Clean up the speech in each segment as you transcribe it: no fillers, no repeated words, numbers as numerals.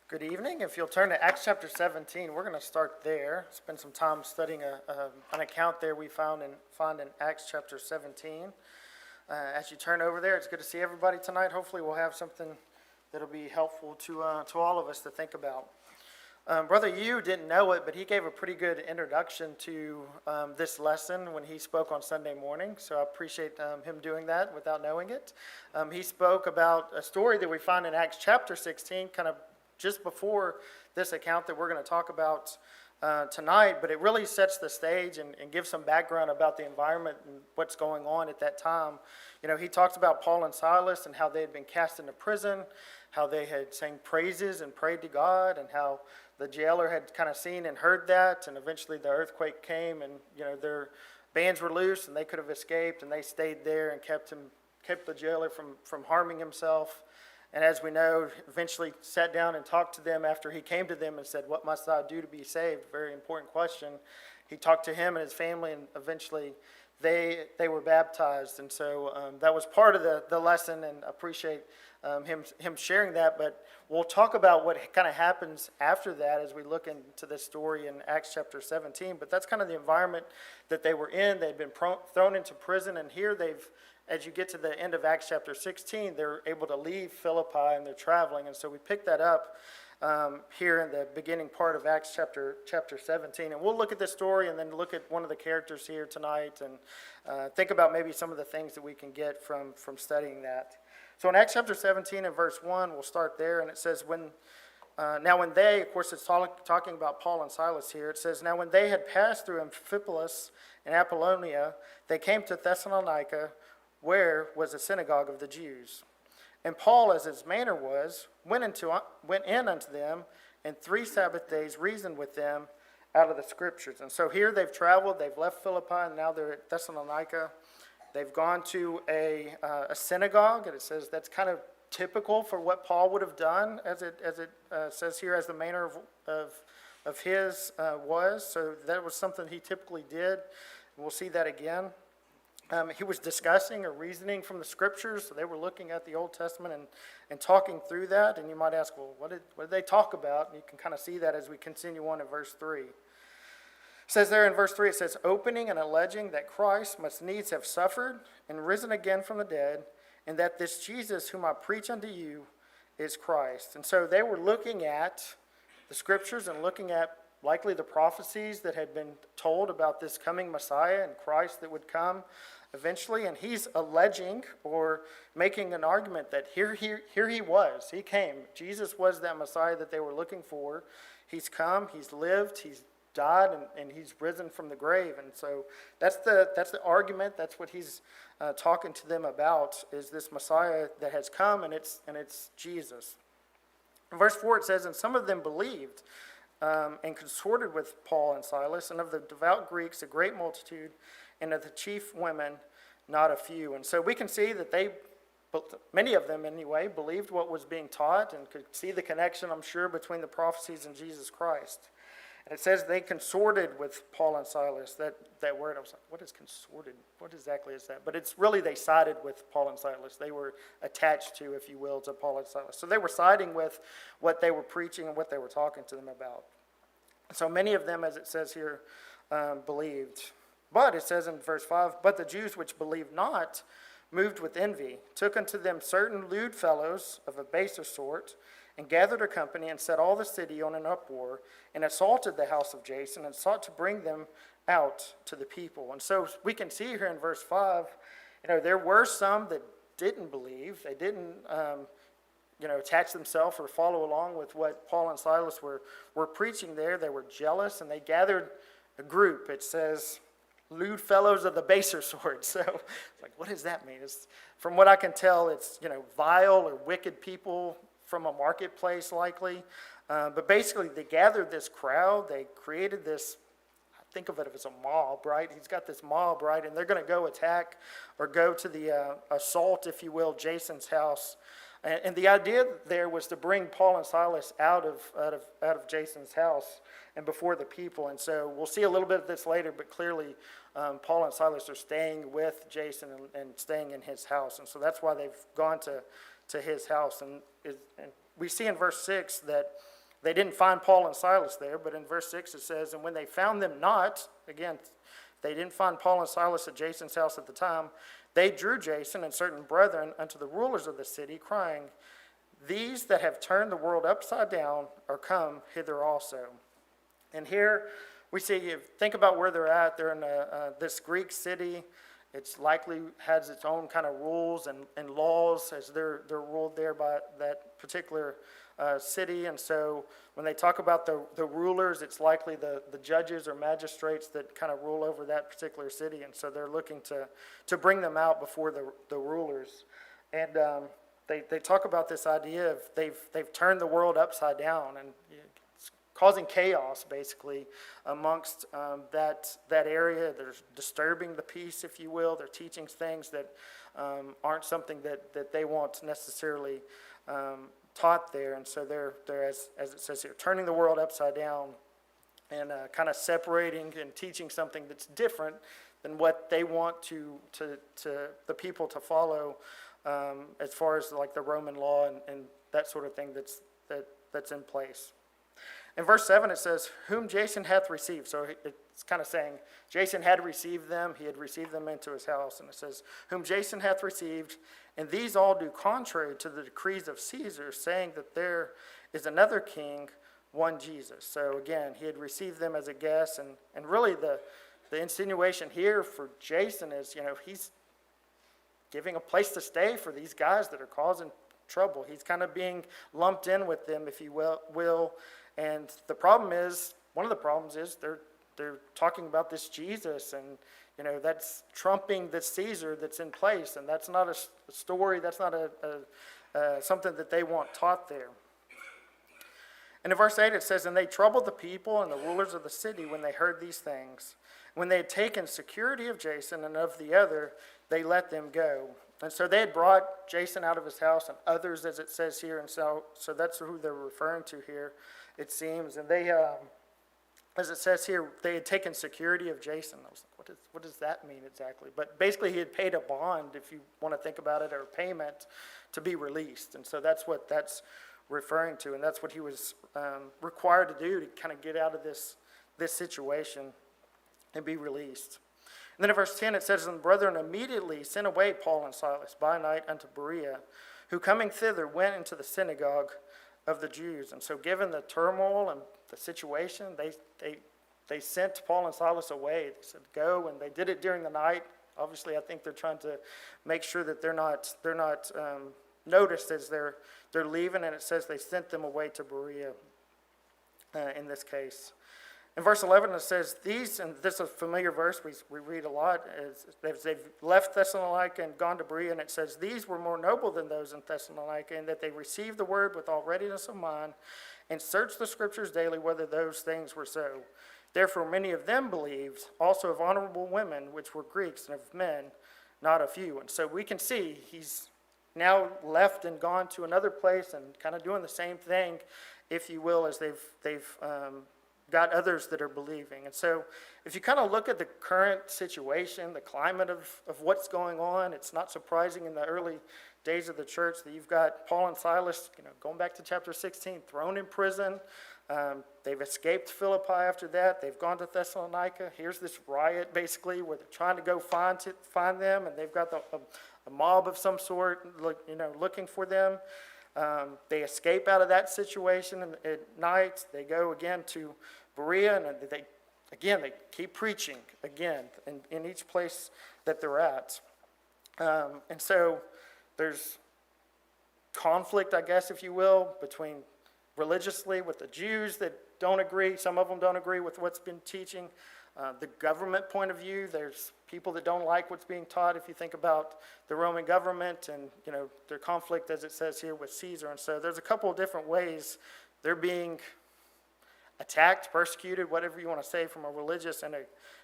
Good evening. If you'll turn to Acts chapter 17, we're going to start there. Spend some time studying an account there we find in Acts chapter 17. As you turn over there, it's good to see everybody tonight. Hopefully we'll have something that'll be helpful to all of us to think about. Brother Yu didn't know it, but he gave a pretty good introduction to this lesson when he spoke on Sunday morning, so I appreciate him doing that without knowing it. He spoke about a story that we find in Acts chapter 16, kind of just before this account that we're going to talk about tonight, but it really sets the stage and gives some background about the environment and what's going on at that time. You know, he talks about Paul and Silas and how they had been cast into prison, how they had sang praises and prayed to God, and how the jailer had kind of seen and heard that, and eventually the earthquake came, and their bands were loose and they could have escaped, and they stayed there and kept the jailer from harming himself. And as we know, eventually sat down and talked to them after he came to them and said, "What must I do to be saved?" Very important question. He talked to him and his family, and eventually they were baptized. And so that was part of the lesson, and I appreciate him sharing that. But we'll talk about what kind of happens after that as we look into this story in Acts chapter 17. But that's kind of the environment that they were in. They'd been thrown into prison, and here as you get to the end of Acts chapter 16, they're able to leave Philippi and they're traveling. And so we pick that up here in the beginning part of Acts chapter 17. And we'll look at this story and then look at one of the characters here tonight and think about maybe some of the things that we can get from studying that. So in Acts chapter 17 and verse 1, we'll start there. And it says, now when they, of course it's talking about Paul and Silas here, it says, "Now when they had passed through Amphipolis and Apollonia, they came to Thessalonica, where was a synagogue of the Jews. And Paul, as his manner was, went in unto them, and 3 Sabbath days reasoned with them out of the Scriptures." And so here they've traveled, they've left Philippi, and now they're at Thessalonica. They've gone to a synagogue, and it says that's kind of typical for what Paul would have done, as it says here, as the manner of his was. So that was something he typically did, and we'll see that again. He was discussing or reasoning from the Scriptures, so they were looking at the Old Testament and talking through that. And you might ask, well, what did they talk about? And you can kind of see that as we continue on in verse 3. It says there in verse 3, it says, "Opening and alleging that Christ must needs have suffered and risen again from the dead, and that this Jesus whom I preach unto you is Christ." And so they were looking at the Scriptures and looking at likely the prophecies that had been told about this coming Messiah and Christ that would come eventually, and he's alleging or making an argument that here he was. He came. Jesus was that Messiah that they were looking for. He's come, he's lived, he's died, and he's risen from the grave. And so that's the argument. That's what he's talking to them about, is this Messiah that has come, and it's Jesus. In verse 4 it says, "And some of them believed and consorted with Paul and Silas, and of the devout Greeks a great multitude, and of the chief women not a few." And so we can see that many of them anyway, believed what was being taught and could see the connection, I'm sure, between the prophecies and Jesus Christ. And it says they consorted with Paul and Silas. That word, I was like, what is consorted? What exactly is that? But it's really they sided with Paul and Silas. They were attached to, if you will, to Paul and Silas. So they were siding with what they were preaching and what they were talking to them about. So many of them, as it says here, believed. But it says in verse 5, "But the Jews which believed not, moved with envy, took unto them certain lewd fellows of a baser sort, and gathered a company, and set all the city on an uproar, and assaulted the house of Jason, and sought to bring them out to the people." And so we can see here in verse 5, there were some that didn't believe. They didn't attach themselves or follow along with what Paul and Silas were preaching there. They were jealous, and they gathered a group. It says, lewd fellows of the baser sort. So it's like, what does that mean? From what I can tell, it's vile or wicked people from a marketplace likely. But basically they gathered this crowd. They created this, think of it as a mob, right? He's got this mob, right? And they're going to go attack or go to the assault, if you will, Jason's house. And the idea there was to bring Paul and Silas out of Jason's house and before the people. And so we'll see a little bit of this later, but clearly Paul and Silas are staying with Jason and staying in his house. And so that's why they've gone to his house. And we see in verse 6 that They didn't find Paul and Silas there, but in verse 6 it says, and when they found them not, again, they didn't find Paul and Silas at Jason's house at the time, they drew Jason and certain brethren unto the rulers of the city, crying, these that have turned the world upside down are come hither also. And here we see, think about where they're at. They're in this Greek city. It's likely has its own kind of rules and laws as they're ruled there by that particular city. And so when they talk about the rulers, it's likely the judges or magistrates that kind of rule over that particular city. And so they're looking to bring them out before the rulers. And they talk about this idea of they've turned the world upside down and it's causing chaos basically amongst that area. They're disturbing the peace, if you will. They're teaching things that aren't something that they want necessarily taught there. And so they're as it says here, turning the world upside down and kind of separating and teaching something that's different than what they want to the people to follow. As far as like the Roman law and that sort of thing that's in place. In verse 7 it says, whom Jason hath received. So it's kind of saying Jason had received them, he had received them into his house. And it says, whom Jason hath received, and these all do contrary to the decrees of Caesar, saying that there is another king, one Jesus. So again, he had received them as a guest, and really the insinuation here for Jason is, he's giving a place to stay for these guys that are causing trouble. He's kind of being lumped in with them, if you will. And the problem is, one of the problems is they're talking about this Jesus, and that's trumping the Caesar that's in place, and that's not a story. That's not a something that they want taught there. And in verse 8 it says, and they troubled the people and the rulers of the city when they heard these things. When they had taken security of Jason and of the other, they let them go. And so they had brought Jason out of his house and others, as it says here. And so that's who they're referring to here, it seems. And they, as it says here, they had taken security of Jason. I was like, what does that mean exactly? But basically he had paid a bond, if you want to think about it, or a payment to be released. And so that's what that's referring to. And that's what he was required to do to kind of get out of this situation and be released. And then in verse 10 it says, and the brethren immediately sent away Paul and Silas by night unto Berea, who coming thither went into the synagogue of the Jews. And so given the turmoil and the situation, they sent Paul and Silas away. They said, go, and they did it during the night. Obviously, I think they're trying to make sure that they're not noticed as they're leaving, and it says they sent them away to Berea in this case. In verse 11 it says, these, and this is a familiar verse we read a lot, as they've left Thessalonica and gone to Berea, and it says, these were more noble than those in Thessalonica, in that they received the word with all readiness of mind, and searched the scriptures daily whether those things were so. Therefore many of them believed, also of honorable women, which were Greeks, and of men, not a few. And so we can see he's now left and gone to another place and kind of doing the same thing, if you will, as they've got others that are believing. And so if you kind of look at the current situation, the climate of what's going on, it's not surprising in the early days of the church that you've got Paul and Silas, going back to chapter 16, thrown in prison. They've escaped Philippi after that. They've gone to Thessalonica. Here's this riot basically where they're trying to go find them, and they've got a mob of some sort looking for them. They escape out of that situation, and at night they go again to Berea, and they keep preaching again in each place that they're at. And so there's conflict, I guess, if you will, between religiously with the Jews that don't agree. Some of them don't agree with what's been teaching. The government point of view, there's people that don't like what's being taught. If you think about the Roman government and their conflict, as it says here, with Caesar. And so there's a couple of different ways they're being attacked, persecuted, whatever you want to say, from a religious and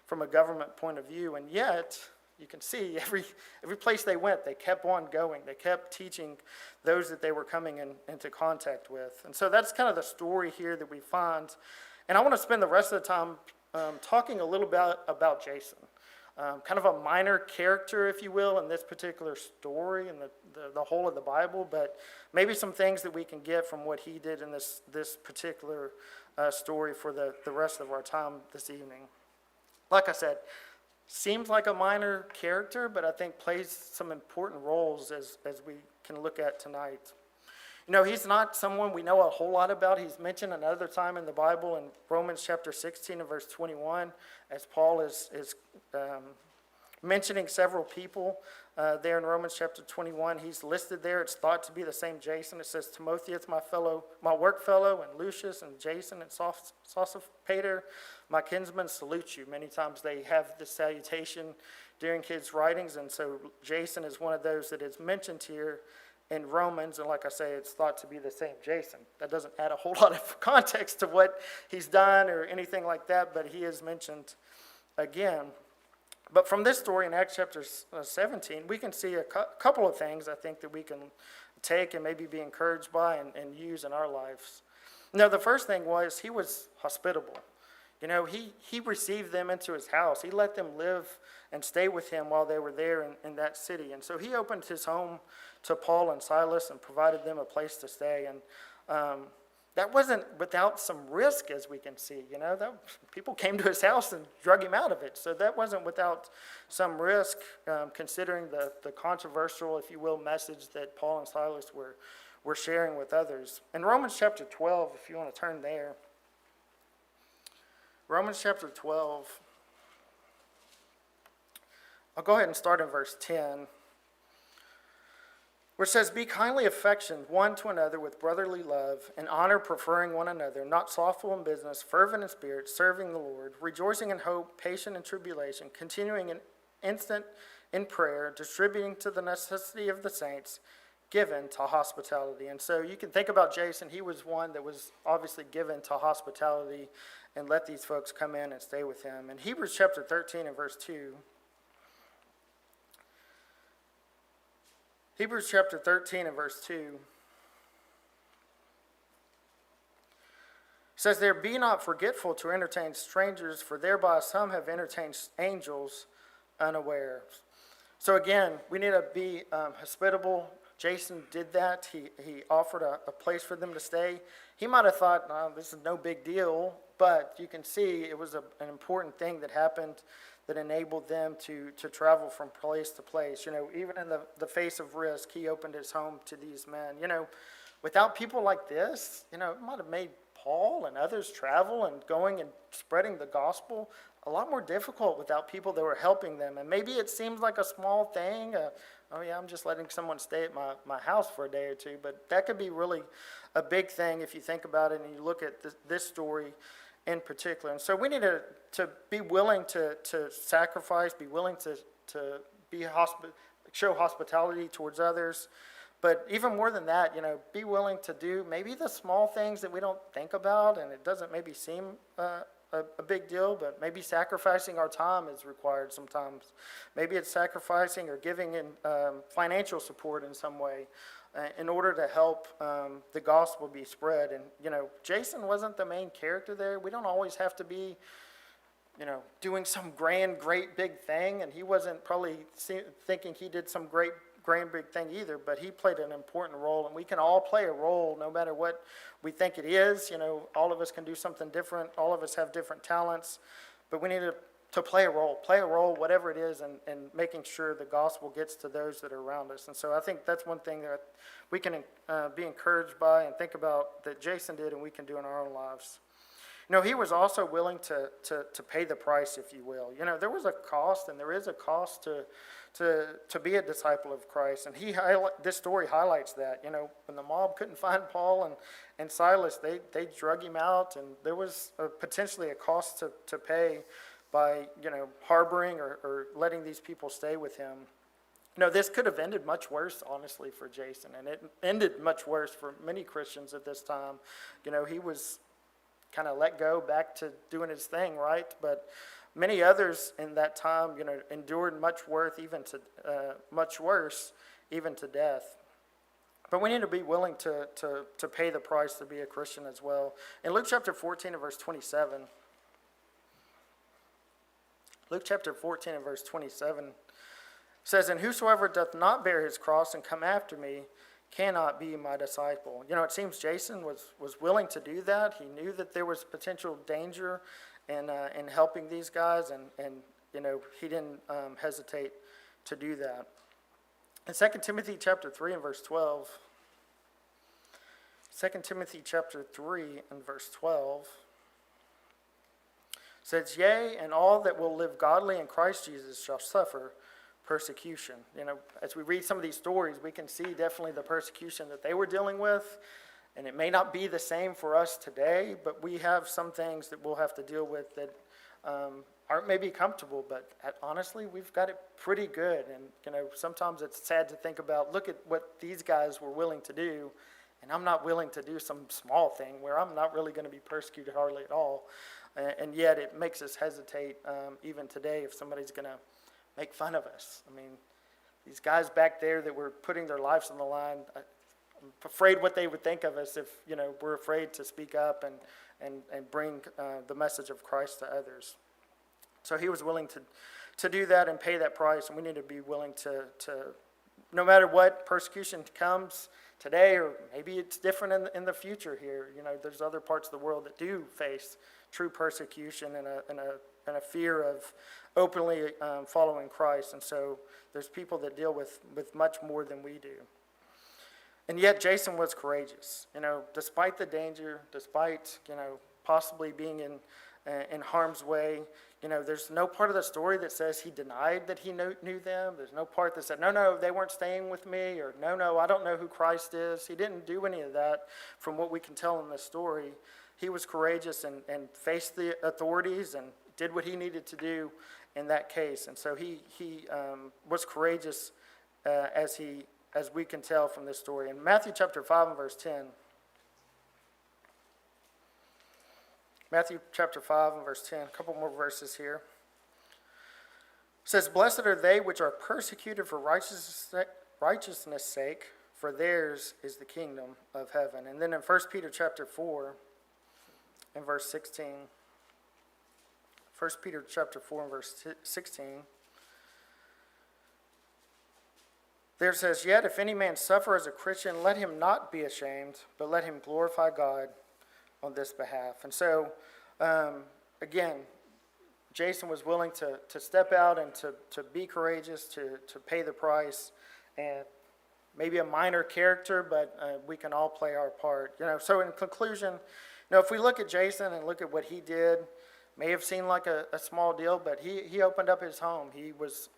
from a government point of view. And yet you can see every place they went, they kept on going. They kept teaching those that they were coming into contact with. And so that's kind of the story here that we find. And I want to spend the rest of the time talking a little bit about Jason. kind of a minor character, if you will, in this particular story and the whole of the Bible, but maybe some things that we can get from what he did in this particular story for the rest of our time this evening. Like I said, seems like a minor character, but I think plays some important roles as we can look at tonight. You know, he's not someone we know a whole lot about. He's mentioned another time in the Bible in Romans chapter 16 and verse 21, as Paul is mentioning several people there in Romans chapter 21. He's listed there. It's thought to be the same Jason. It says, Timotheus, my work fellow, and Lucius and Jason and Sosipater, my kinsmen, salute you. Many times they have this salutation during his writings, and so Jason is one of those that is mentioned here in Romans, and like I say, it's thought to be the same Jason. That doesn't add a whole lot of context to what he's done or anything like that, but he is mentioned again. But from this story in Acts chapter 17, we can see a couple of things, I think, that we can take and maybe be encouraged by and use in our lives. Now, the first thing was he was hospitable. You know, he received them into his house. He let them live and stay with him while they were there in that city. And so he opened his home to Paul and Silas and provided them a place to stay. And that wasn't without some risk, as we can see. You know, people came to his house and drug him out of it. So that wasn't without some risk, considering the controversial, if you will, message that Paul and Silas were sharing with others. In Romans chapter 12, if you want to turn there, Romans chapter 12, I'll go ahead and start in verse 10, where it says, Be kindly affectioned one to another with brotherly love, and honor, preferring one another, not slothful in business, fervent in spirit, serving the Lord, rejoicing in hope, patient in tribulation, continuing in instant in prayer, distributing to the necessity of the saints, given to hospitality. And so you can think about Jason. He was one that was obviously given to hospitality and let these folks come in and stay with him. In Hebrews chapter 13 and verse 2, Hebrews chapter 13 and verse 2 says, There be not forgetful to entertain strangers, for thereby some have entertained angels unaware. So again, we need to be hospitable. Jason did that. He offered a place for them to stay. He might have thought, no, this is no big deal, but you can see it was an important thing that happened that enabled them to travel from place to place. You know, even in the face of risk, he opened his home to these men. You know, without people like this, you know, it might have made Paul and others travel and going and spreading the gospel a lot more difficult without people that were helping them. And maybe it seems like a small thing. Oh yeah, I'm just letting someone stay at my house for a day or two. But that could be really a big thing if you think about it and you look at this story in particular. And so we need to be willing to sacrifice, be willing to show hospitality towards others. But even more than that, you know, be willing to do maybe the small things that we don't think about, and it doesn't maybe seem a big deal, but maybe sacrificing our time is required sometimes. Maybe it's sacrificing or giving in financial support in some way in order to help the gospel be spread. And, you know, Jason wasn't the main character there. We don't always have to be, you know, doing some grand, great, big thing, and he wasn't probably thinking he did some great, grand, big thing either, but he played an important role, and we can all play a role no matter what we think it is. You know, all of us can do something different. All of us have different talents, but we need to play a role, whatever it is, and making sure the gospel gets to those that are around us. And so I think that's one thing that we can be encouraged by and think about that Jason did and we can do in our own lives. You know, he was also willing to pay the price, if you will. You know, there was a cost, and there is a cost to be a disciple of Christ. And this story highlights that. You know, when the mob couldn't find Paul and Silas, they drug him out, and there was potentially a cost to pay by, you know, harboring or letting these people stay with him. You know, this could have ended much worse, honestly, for Jason, and it ended much worse for many Christians at this time. You know, he was kind of let go back to doing his thing, right? But many others in that time, you know, endured much worse, even to death. But we need to be willing to pay the price to be a Christian as well. In Luke chapter 14 and verse 27, Luke chapter 14 and verse 27 says, "And whosoever doth not bear his cross and come after me cannot be my disciple." It seems Jason was willing to do that. He knew that there was potential danger in helping these guys, and he didn't hesitate to do that. In 2 Timothy chapter 3 and verse 12, 2 Timothy chapter 3 and verse 12 says, "Yea, and all that will live godly in Christ Jesus shall suffer persecution." As we read some of these stories, we can see definitely the persecution that they were dealing with. And it may not be the same for us today, but we have some things that we'll have to deal with that aren't maybe comfortable, but honestly, we've got it pretty good. And, sometimes it's sad to think about, look at what these guys were willing to do, and I'm not willing to do some small thing where I'm not really going to be persecuted hardly at all. And yet it makes us hesitate even today if somebody's going to make fun of us. I mean, these guys back there that were putting their lives on the line, I'm afraid what they would think of us if, we're afraid to speak up and bring the message of Christ to others. So he was willing to do that and pay that price, and we need to be willing to no matter what persecution comes today, or maybe it's different in the future here. There's other parts of the world that do face true persecution and a fear of openly following Christ, and so there's people that deal with much more than we do. And yet Jason was courageous, despite the danger, despite, possibly being in harm's way. There's no part of the story that says he denied that he knew them. There's no part that said, no, they weren't staying with me, or no, I don't know who Christ is. He didn't do any of that from what we can tell in this story. He was courageous and faced the authorities and did what he needed to do in that case. And so he was courageous as we can tell from this story. In Matthew chapter 5 and verse 10, Matthew chapter 5 and verse 10, a couple more verses here. It says, "Blessed are they which are persecuted for righteousness' sake, for theirs is the kingdom of heaven." And then in 1 Peter chapter 4 and verse 16, 1 Peter chapter 4 and verse 16, there says, "Yet if any man suffer as a Christian, let him not be ashamed, but let him glorify God on this behalf." And so, again, Jason was willing to step out and to be courageous, to pay the price, and maybe a minor character, but we can all play our part. So in conclusion, if we look at Jason and look at what he did, may have seemed like a small deal, but he opened up his home. He was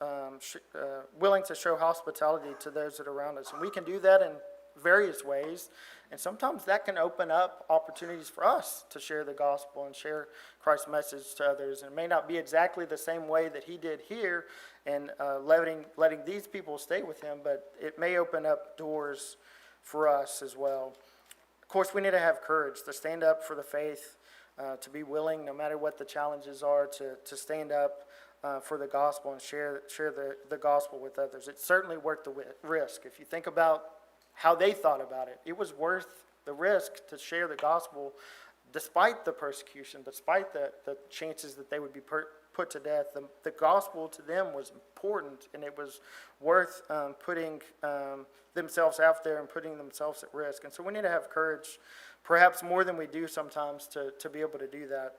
willing to show hospitality to those that are around us. And we can do that in various ways. And sometimes that can open up opportunities for us to share the gospel and share Christ's message to others. And it may not be exactly the same way that he did here and letting these people stay with him, but it may open up doors for us as well. Of course, we need to have courage to stand up for the faith, to be willing, no matter what the challenges are, to stand up for the gospel and share the gospel with others. It's certainly worth the risk. If you think about how they thought about it, it was worth the risk to share the gospel despite the persecution, despite the chances that they would be put to death. The gospel to them was important, and it was worth putting themselves out there and putting themselves at risk. And so we need to have courage, perhaps more than we do sometimes, to be able to do that.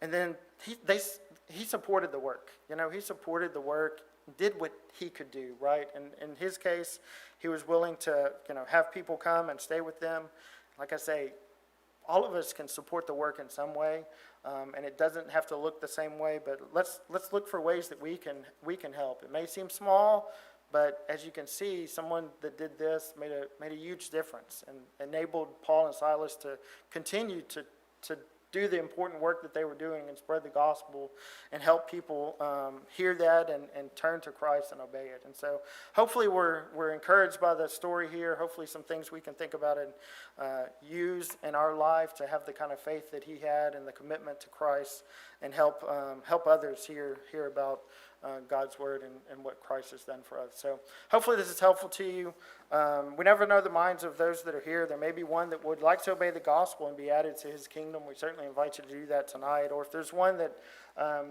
And then he supported the work. He supported the work, did what he could do, right? And in his case, he was willing to have people come and stay with them. Like I say, all of us can support the work in some way, and it doesn't have to look the same way, but let's look for ways that we can help. It may seem small, but as you can see, someone that did this made a huge difference and enabled Paul and Silas to continue to do the important work that they were doing and spread the gospel and help people hear that and turn to Christ and obey it. And so hopefully we're encouraged by the story here. Hopefully some things we can think about and use in our life to have the kind of faith that he had and the commitment to Christ, and help others hear about God's word and what Christ has done for us. So hopefully this is helpful to you. We never know the minds of those that are here. There may be one that would like to obey the gospel and be added to his kingdom. We certainly invite you to do that tonight. Or if there's one that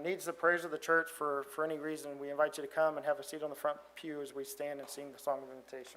needs the prayers of the church for any reason, we invite you to come and have a seat on the front pew as we stand and sing the song of invitation.